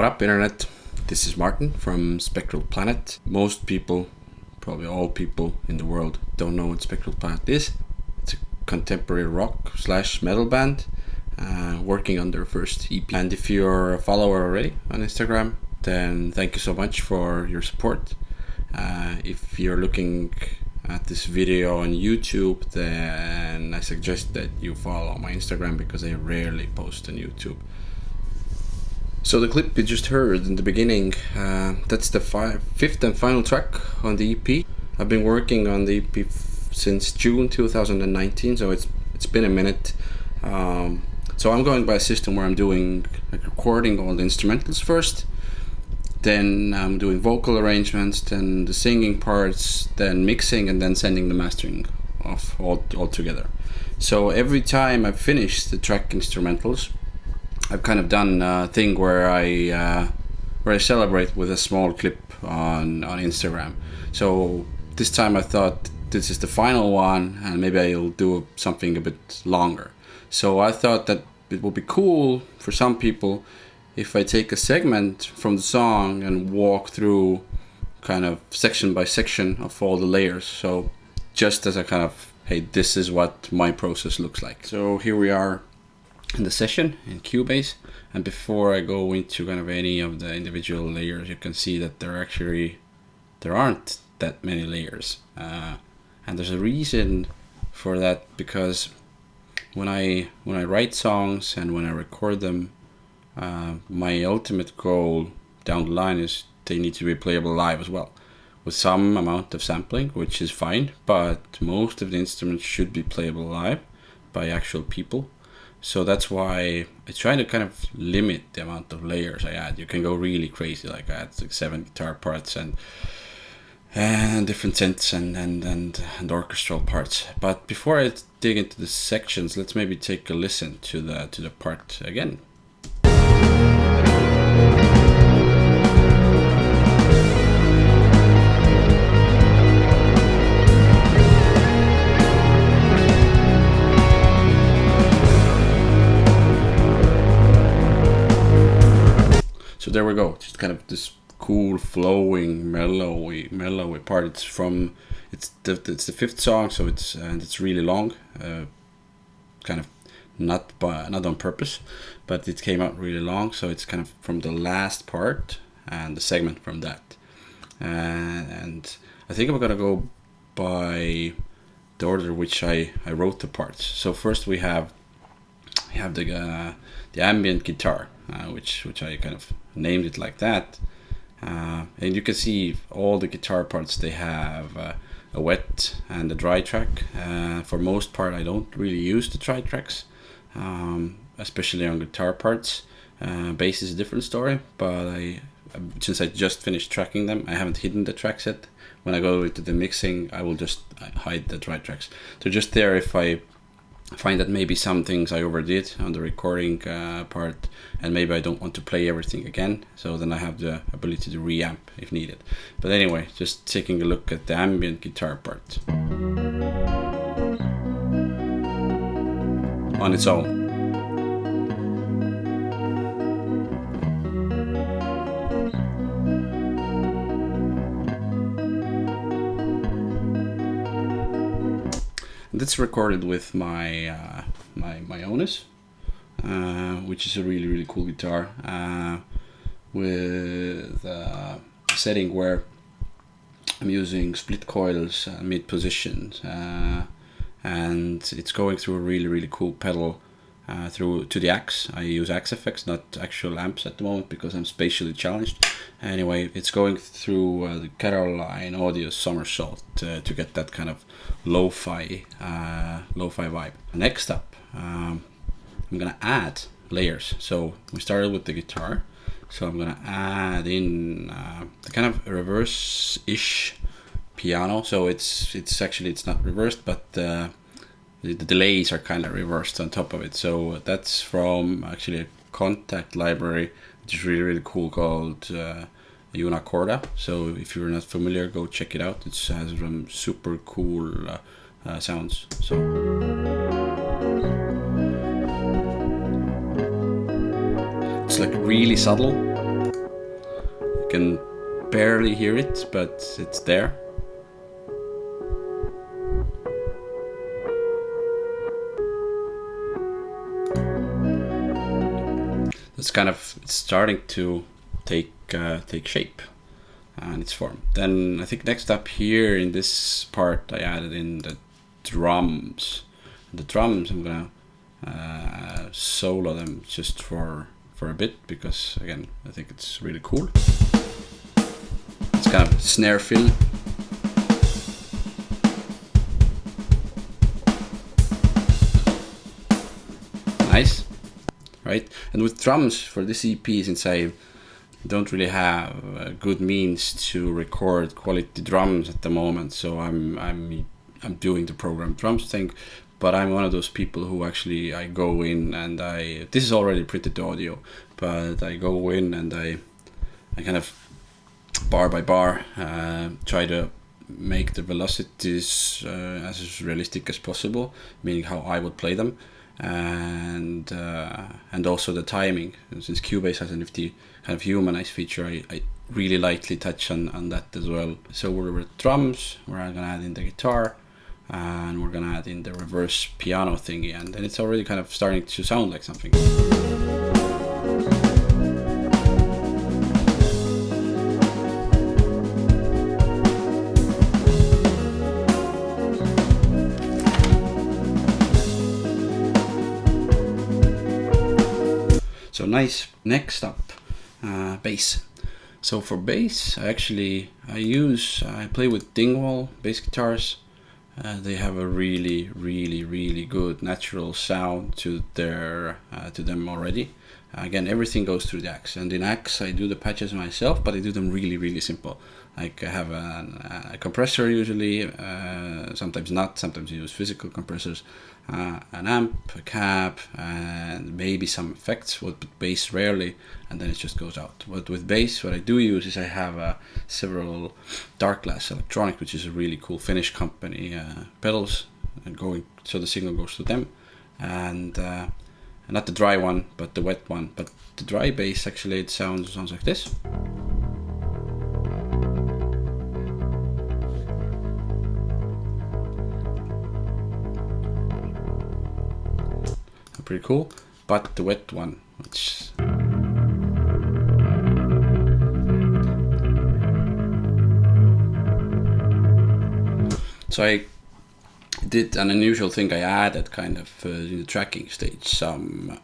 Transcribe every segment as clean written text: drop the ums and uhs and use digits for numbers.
What up, Internet? This is Martin from Spectral Planet. Most people, probably all people in the world, don't know what Spectral Planet is. It's a contemporary rock/metal band working on their first EP. And if you're a follower already on Instagram, then thank you so much for your support. If you're looking at this video on YouTube, then I suggest that you follow my Instagram because I rarely post on YouTube. So the clip you just heard in the beginning, that's the fifth and final track on the EP. I've been working on the EP since June 2019, so it's been a minute. So I'm going by a system where I'm doing recording all the instrumentals first, then I'm doing vocal arrangements, then the singing parts, then mixing, and then sending the mastering off all together. So every time I finish the track instrumentals, I've kind of done a thing where I celebrate with a small clip on Instagram. So this time I thought this is the final one, and maybe I'll do something a bit longer. So I thought that it would be cool for some people if I take a segment from the song and walk through kind of section by section of all the layers. So just as a kind of, hey, this is what my process looks like. So here we are in the session in Cubase, and before I go into kind of any of the individual layers, you can see that there aren't that many layers, and there's a reason for that, because when I write songs and when I record them, my ultimate goal down the line is they need to be playable live as well, with some amount of sampling, which is fine, but most of the instruments should be playable live by actual people. So that's why I try to kind of limit the amount of layers I add. You can go really crazy, like I add like 7 guitar parts and different synths and orchestral parts. But before I dig into the sections, let's maybe take a listen to the part again. So there we go, just kind of this cool, flowing, mellowy part. It's the fifth song, so it's really long, kind of not on purpose, but it came out really long. So it's kind of from the last part and the segment from that, and I think I'm gonna go by the order which I wrote the parts. So first we have the ambient guitar, which I kind of named it like that, and you can see all the guitar parts, they have a wet and a dry track. For most part I don't really use the dry tracks, especially on guitar parts. Bass is a different story, but since I just finished tracking them, I haven't hidden the tracks yet. When I go into the mixing, I will just hide the dry tracks. So just there, if I find that maybe some things I overdid on the recording part, and maybe I don't want to play everything again, so then I have the ability to reamp if needed. But anyway, just taking a look at the ambient guitar part on its own. That's recorded with my my Onus, which is a really cool guitar, with a setting where I'm using split coils, mid positions, and it's going through a really cool pedal through to the Axe. I use Axe effects, not actual amps at the moment, because I'm spatially challenged. Anyway, it's going through the Caroline Audio Somersault to get that kind of lo-fi vibe. Next up, I'm gonna add layers. So we started with the guitar, so I'm gonna add in the kind of reverse-ish piano. So it's actually not reversed, but the delays are kind of reversed on top of it. So that's from actually a Contact library, which is really cool, called Corda. So if you're not familiar, go check it out. It has some super cool sounds. So it's like really subtle, can barely hear it, but it's there. It's kind of starting to take shape and its form. Then I think next up here in this part I added in the drums. The drums I'm gonna solo them just for a bit, because again I think it's really cool. It's kind of snare fill. Nice, right? And with drums for this EP, since I don't really have good means to record quality drums at the moment, so I'm doing the programmed drums thing. But I'm one of those people who actually, I go in and this is already printed audio, but I go in and I kind of bar by bar try to make the velocities as realistic as possible, meaning how I would play them, and also the timing. Since Cubase has a nifty kind of humanized feature, I really lightly touch on that as well. So we're with drums, we're gonna add in the guitar, and we're gonna add in the reverse piano thingy, and then it's already kind of starting to sound like something. So nice. Next up, bass. So for bass, I play with Dingwall bass guitars. They have a really good natural sound to them already. Again, everything goes through the Axe, and in Axe I do the patches myself, but I do them really simple. Like I have a compressor usually, sometimes not, sometimes I use physical compressors, an amp, a cab, and maybe some effects, but bass rarely, and then it just goes out. But with bass, what I do use is I have several Darkglass Electronic, which is a really cool Finnish company, pedals, so the signal goes to them, and not the dry one, but the wet one. But the dry bass, actually, it sounds like this. Pretty cool. But the wet one, which so I did an unusual thing. I added kind of in the tracking stage some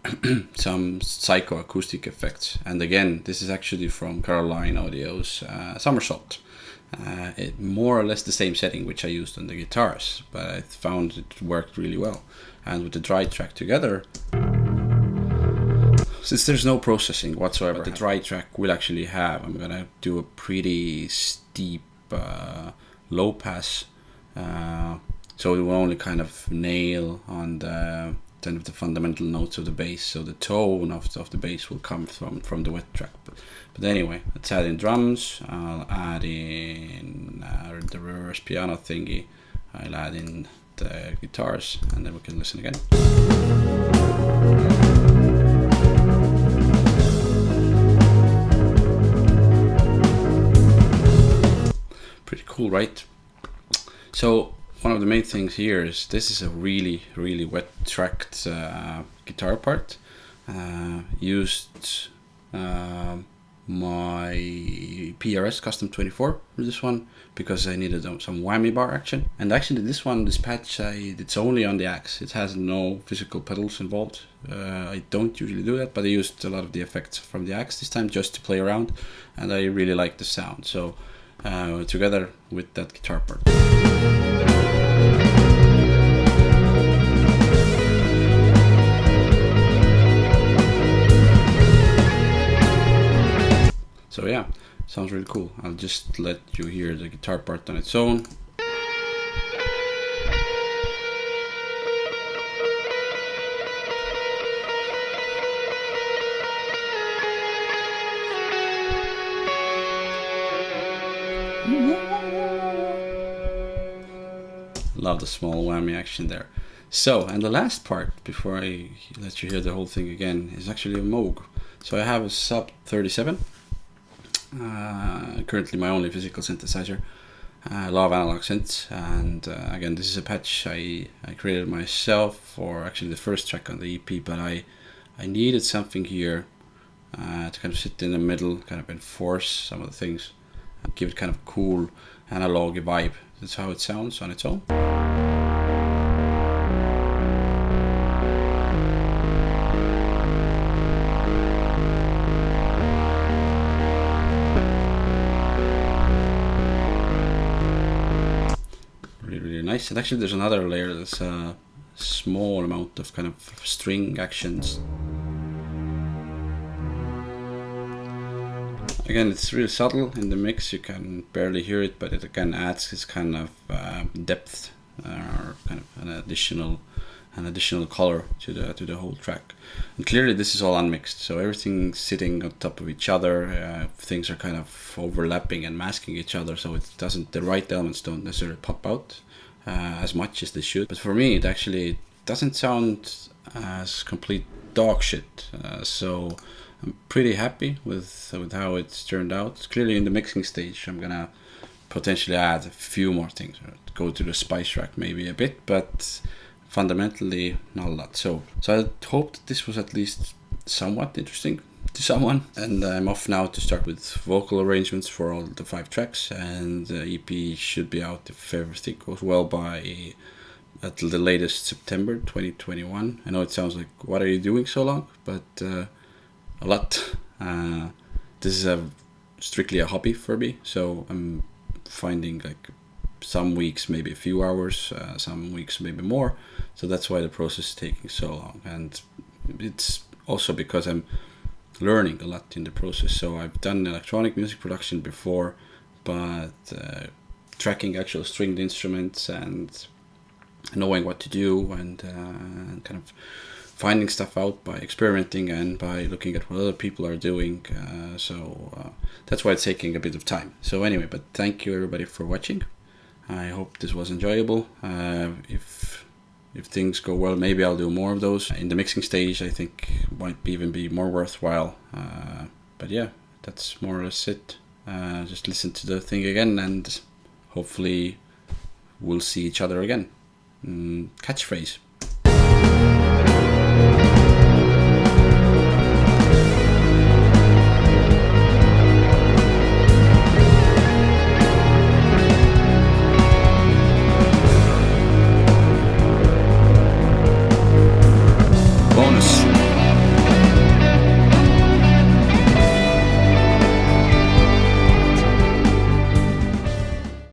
psychoacoustic effects, and again this is actually from Caroline Audio's Somersault. It more or less the same setting which I used on the guitars, but I found it worked really well. And with the dry track together, since there's no processing whatsoever, but the dry track will actually have, I'm gonna do a pretty steep low pass, so it will only kind of nail on the fundamental notes of the bass, so the tone of the bass will come from the wet track. But anyway, let's add in drums. I'll add in the reverse piano thingy. I'll add in the guitars, and then we can listen again. Pretty cool, right? So one of the main things here is this is a really wet tracked guitar part. Used my PRS Custom 24 for this one because I needed some whammy bar action. And actually this patch, it's only on the Axe. It has no physical pedals involved. I don't usually do that, but I used a lot of the effects from the Axe this time just to play around, and I really like the sound. So together with that guitar part. So yeah, sounds really cool. I'll just let you hear the guitar part on its own. Love the small whammy action there. So, and the last part, before I let you hear the whole thing again, is actually a Moog. So I have a Sub 37, currently my only physical synthesizer. I love analog synths, and again, this is a patch I created myself for actually the first track on the EP, but I needed something here to kind of sit in the middle, kind of enforce some of the things, and give it kind of cool analog vibe. That's how it sounds on its own. Really nice. And actually there's another layer that's a small amount of kind of string actions. Again, it's really subtle in the mix, you can barely hear it, but it again adds this kind of depth or kind of an additional color to the whole track. And clearly this is all unmixed, so everything's sitting on top of each other, things are kind of overlapping and masking each other, so it doesn't, the right elements don't necessarily pop out as much as they should. But for me, it actually doesn't sound as complete dog shit, so I'm pretty happy with how it's turned out. Clearly in the mixing stage I'm gonna potentially add a few more things, or go to the spice rack maybe a bit, but fundamentally not a lot. So I hope that this was at least somewhat interesting to someone, and I'm off now to start with vocal arrangements for all the 5 tracks, and the EP should be out, if everything goes well, by at the latest September 2021. I know it sounds like, what are you doing so long? But a lot. This is strictly a hobby for me, so I'm finding like some weeks maybe a few hours, some weeks maybe more, so that's why the process is taking so long. And it's also because I'm learning a lot in the process. So I've done electronic music production before, but tracking actual stringed instruments and knowing what to do, and kind of finding stuff out by experimenting and by looking at what other people are doing. So that's why it's taking a bit of time. So anyway, but thank you everybody for watching. I hope this was enjoyable. If things go well, maybe I'll do more of those. In the mixing stage, I think might even be more worthwhile. But yeah, that's more or less it. Just listen to the thing again, and hopefully we'll see each other again. Catchphrase.